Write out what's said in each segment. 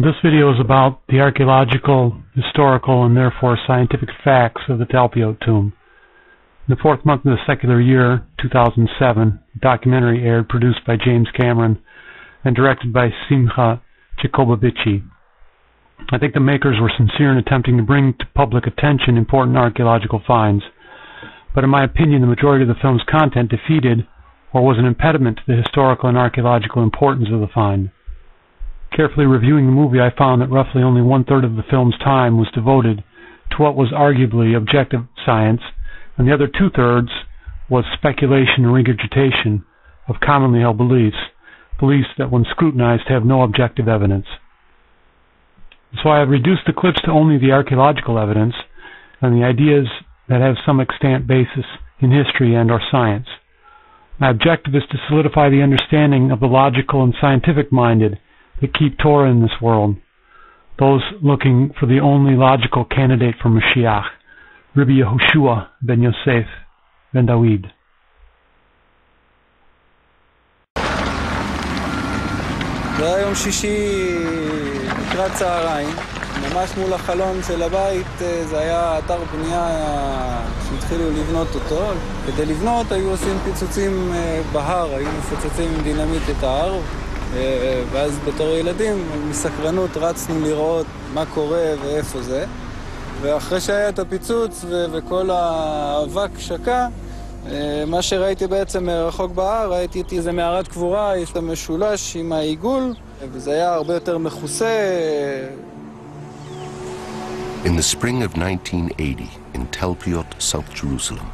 This video is about the archaeological, historical, and therefore scientific facts of the Talpiot Tomb. In the fourth month of the secular year, 2007, a documentary aired produced by James Cameron and directed by Simcha Jacobovici. I think the makers were sincere in attempting to bring to public attention important archaeological finds, but in my opinion the majority of the film's content defeated or was an impediment to the historical and archaeological importance of the find. Carefully reviewing the movie, I found that roughly only one-third of the film's time was devoted to what was arguably objective science, and the other two-thirds was speculation and regurgitation of commonly held beliefs that when scrutinized have no objective evidence. So I have reduced the clips to only the archaeological evidence and the ideas that have some extant basis in history and or science. My objective is to solidify the understanding of the logical and scientific-minded that keep Torah in this world, those looking for the only logical candidate for Mashiach, Ribi Yehoshua ben Yoseph ben Dawid. זה היה יום שישי לקראת צהריים, ממש מול החלון של הבית. זה היה אתר בנייה שהתחילו לבנות אותו. כדי לבנות היו עושים פיצוצים בהר, היו מפוצצים עם דינמיט את ההר, ואז בתור ילדים מסקרנות רצנו לראות מה קורה ואיפה זה. ואחרי שהיה את הפיצוץ וכל האבק שקע, מה שראיתי בעצם מרחוק בהר, ראיתי איזה מערת קבורה, יש לה משולש עם העיגול, וזה היה הרבה יותר מכוסה. In the spring of 1980, in Talpiot, South Jerusalem,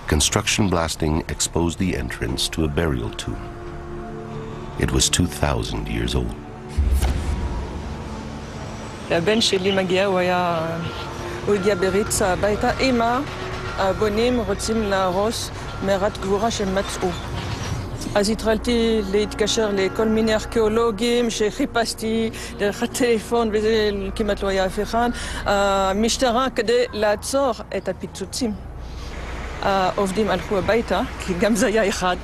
construction blasting exposed the entrance to a burial tomb. It was 2,000 years old. הבן שלי מגיע, הוא הגיע בריצה הביתה. אמא, הבונים רוצים להרוס מערת גבורה שמצאו. אז התחלתי להתקשר לכל מיני ארכיאולוגים שחיפשתי דרך הטלפון, וזה כמעט לא היה אף אחד. המשטרה כדי לעצור את הפיצוצים. העובדים הלכו הביתה, כי גם זה היה אחד.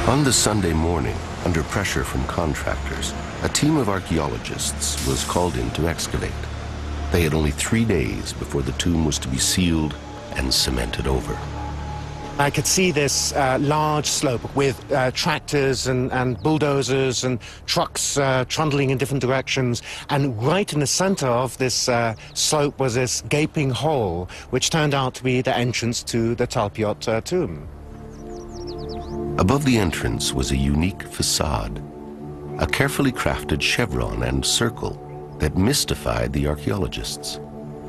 On the Sunday morning, under pressure from contractors, a team of archaeologists was called in to excavate. They had only 3 days before the tomb was to be sealed and cemented over. I could see this large slope with tractors and bulldozers and trucks trundling in different directions, and right in the center of this slope was this gaping hole, which turned out to be the entrance to the Talpiot Tomb. Above the entrance was a unique facade, a carefully crafted chevron and circle that mystified the archaeologists.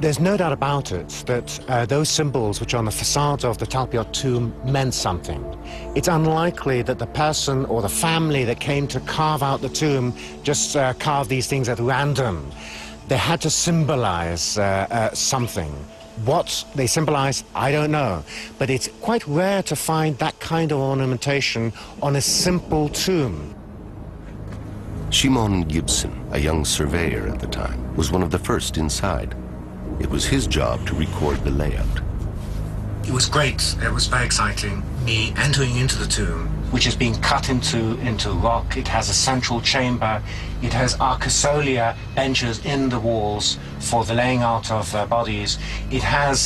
There's no doubt about it that those symbols which are on the facades of the Talpiot Tomb meant something. It's unlikely that the person or the family that came to carve out the tomb just carved these things at random. They had to symbolize something. What they symbolize, I don't know, but it's quite rare to find that kind of ornamentation on a simple tomb. Shimon Gibson, a young surveyor at the time, was one of the first inside. It was his job to record the layout. It was great. It was very exciting. Me entering into the tomb, which has been cut into rock. It has a central chamber. It has arcosolia benches in the walls for the laying out of bodies. It has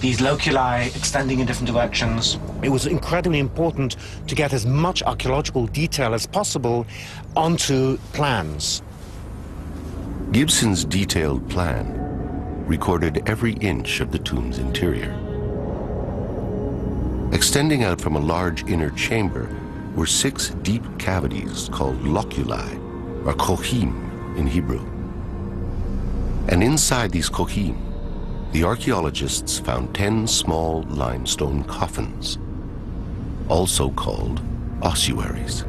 these loculi extending in different directions. It was incredibly important to get as much archaeological detail as possible onto plans. Gibson's detailed plan recorded every inch of the tomb's interior. Extending out from a large inner chamber were 6 deep cavities called loculi, or kochim in Hebrew. And inside these kochim, the archaeologists found 10 small limestone coffins, also called ossuaries.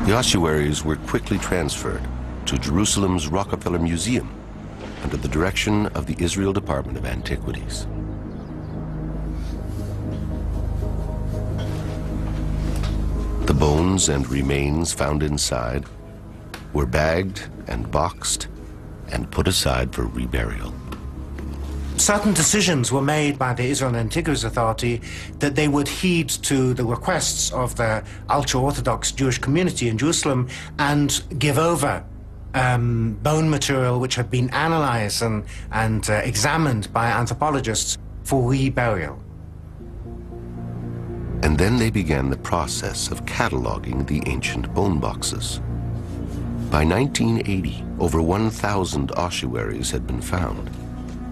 The ossuaries were quickly transferred to Jerusalem's Rockefeller Museum under the direction of the Israel Department of Antiquities. The bones and remains found inside were bagged and boxed and put aside for reburial. certain decisions were made by the Israel Antiquities Authority that they would heed to the requests of the ultra-Orthodox Jewish community in Jerusalem and give over bone material which had been analyzed and examined by anthropologists for reburial. And then they began the process of cataloging the ancient bone boxes. By 1980, over 1,000 ossuaries had been found,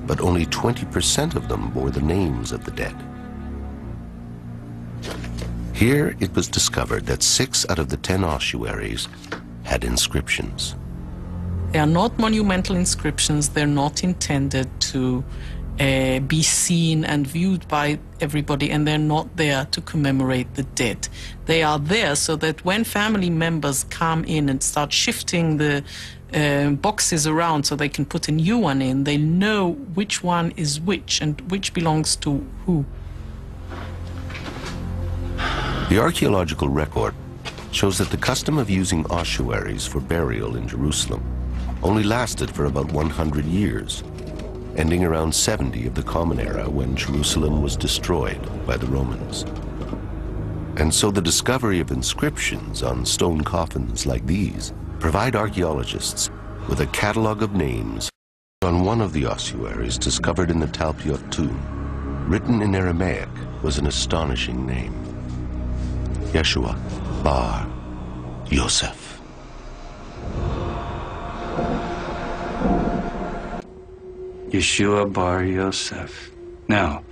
but only 20% of them bore the names of the dead. Here it was discovered that 6 out of the 10 ossuaries had inscriptions. They are not monumental inscriptions. They're not intended to be seen and viewed by everybody, and they're not there to commemorate the dead. They are there so that when family members come in and start shifting the boxes around so they can put a new one in, they know which one is which and which belongs to who. The archaeological record shows that the custom of using ossuaries for burial in Jerusalem only lasted for about 100 years, ending around 70 of the Common Era when Jerusalem was destroyed by the Romans. And so the discovery of inscriptions on stone coffins like these provide archaeologists with a catalog of names. On one of the ossuaries discovered in the Talpiot Tomb, written in Aramaic, was an astonishing name: Yeshua bar Yoseph. Yeshua bar Yoseph. Now,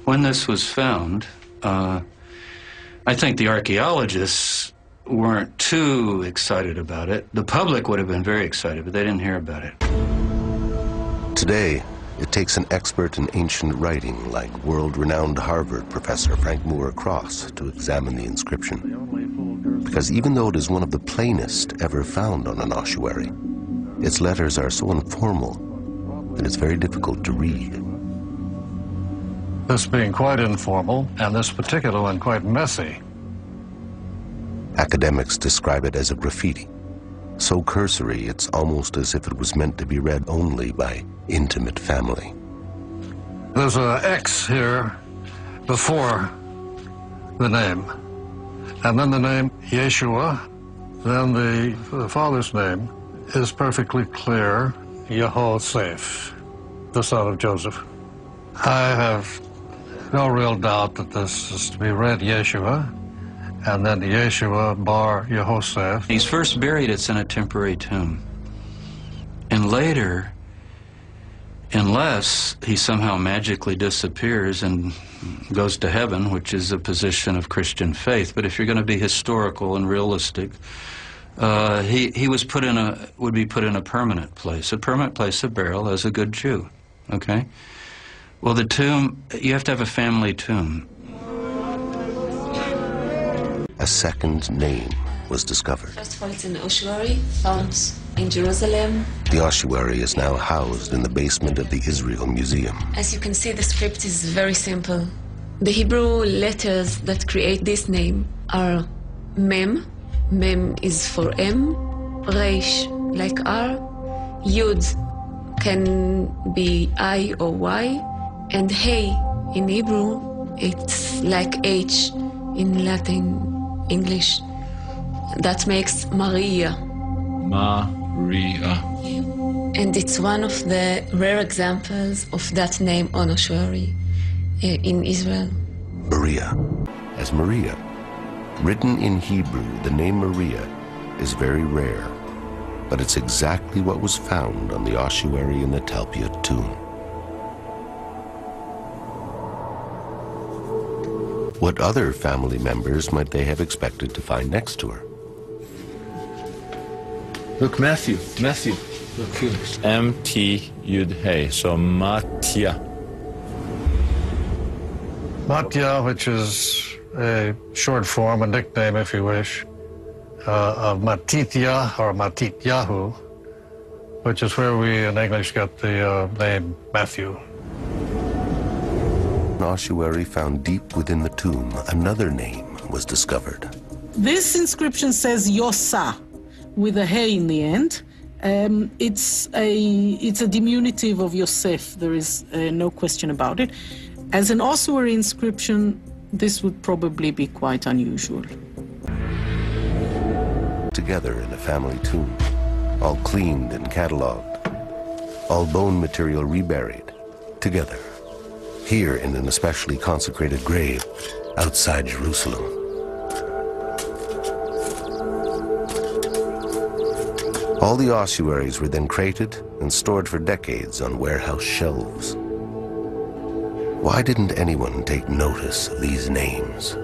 when this was found, I think the archaeologists weren't too excited about it. The public would have been very excited, but they didn't hear about it. Today, it takes an expert in ancient writing like world-renowned Harvard professor Frank Moore Cross to examine the inscription. Because even though it is one of the plainest ever found on an ossuary, its letters are so informal that it's very difficult to read. This being quite informal, and this particular one quite messy. Academics describe it as a graffiti, so cursory it's almost as if it was meant to be read only by intimate family. There's an X here before the name, and then the name Yeshua, then the father's name is perfectly clear: Yoseph, the son of Joseph. I have no real doubt that this is to be read Yeshua, and then Yeshua bar Yehoseph. He's first buried in a temporary tomb. And later, unless he somehow magically disappears and goes to heaven, which is a position of Christian faith, but if you're going to be historical and realistic, he was would be put in a permanent place of burial as a good Jew, okay? Well, the tomb, you have to have a family tomb. A second name was discovered. First of all, it's an ossuary found in Jerusalem. The ossuary is now housed in the basement of the Israel Museum. As you can see, the script is very simple. The Hebrew letters that create this name are Mem. Mem is for M. Reish, like R. Yud can be I or Y. And Hey in Hebrew, it's like H in Latin, English. That makes Maria. Maria. And it's one of the rare examples of that name on ossuary in Israel. Maria, as Maria. Written in Hebrew, the name Maria is very rare, but it's exactly what was found on the ossuary in the Talpiot Tomb. What other family members might they have expected to find next to her? Look, Matthew. Look here. M-T-Yud-Hey, so Matya. Matya, which is a short form, a nickname, if you wish, of Matitya or Matityahu, which is where we in English got the name Matthew. An ossuary found deep within the tomb, another name was discovered. This inscription says Yosa, with a hey in the end, It's a diminutive of Yoseph. There is no question about it. As an ossuary inscription, this would probably be quite unusual. Together in a family tomb, all cleaned and catalogued, all bone material reburied, together, here in an especially consecrated grave outside Jerusalem. All the ossuaries were then crated and stored for decades on warehouse shelves. Why didn't anyone take notice of these names?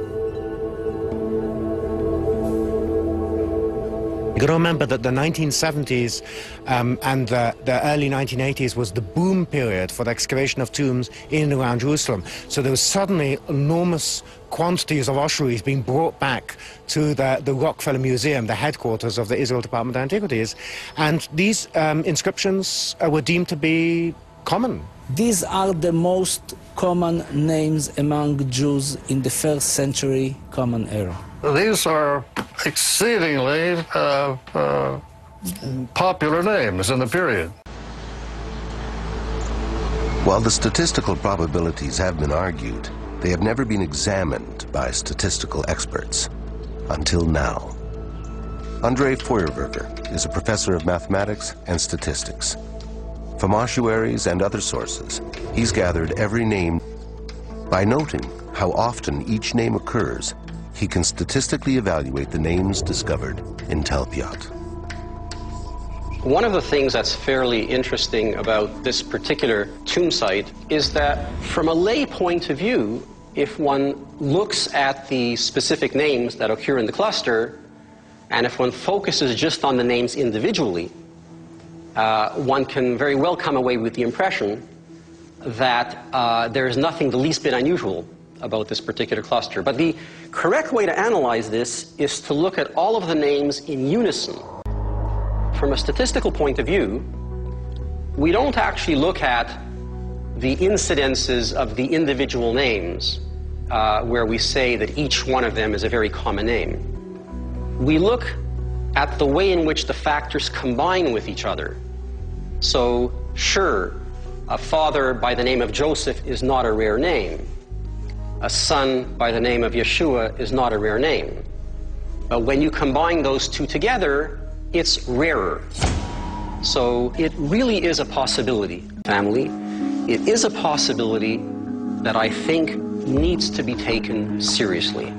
You got to remember that the 1970s and the early 1980s was the boom period for the excavation of tombs in and around Jerusalem. So there was suddenly enormous quantities of ossuaries being brought back to the Rockefeller Museum, the headquarters of the Israel Department of Antiquities. And these inscriptions were deemed to be common. These are the most common names among Jews in the 1st century Common Era. These are exceedingly popular names in the period. While the statistical probabilities have been argued, they have never been examined by statistical experts until now. Andrei Feuerberger is a professor of mathematics and statistics. From ossuaries and other sources, he's gathered every name. By noting how often each name occurs, he can statistically evaluate the names discovered in Talpiot. One of the things that's fairly interesting about this particular tomb site is that from a lay point of view, if one looks at the specific names that occur in the cluster, and if one focuses just on the names individually, one can very well come away with the impression that there is nothing the least bit unusual about this particular cluster. But the correct way to analyze this is to look at all of the names in unison. From a statistical point of view, we don't actually look at the incidences of the individual names where we say that each one of them is a very common name. We look at the way in which the factors combine with each other. So, sure, a father by the name of Joseph is not a rare name. A son by the name of Yeshua is not a rare name. But when you combine those two together, it's rarer. So it really is a possibility, family. It is a possibility that I think needs to be taken seriously.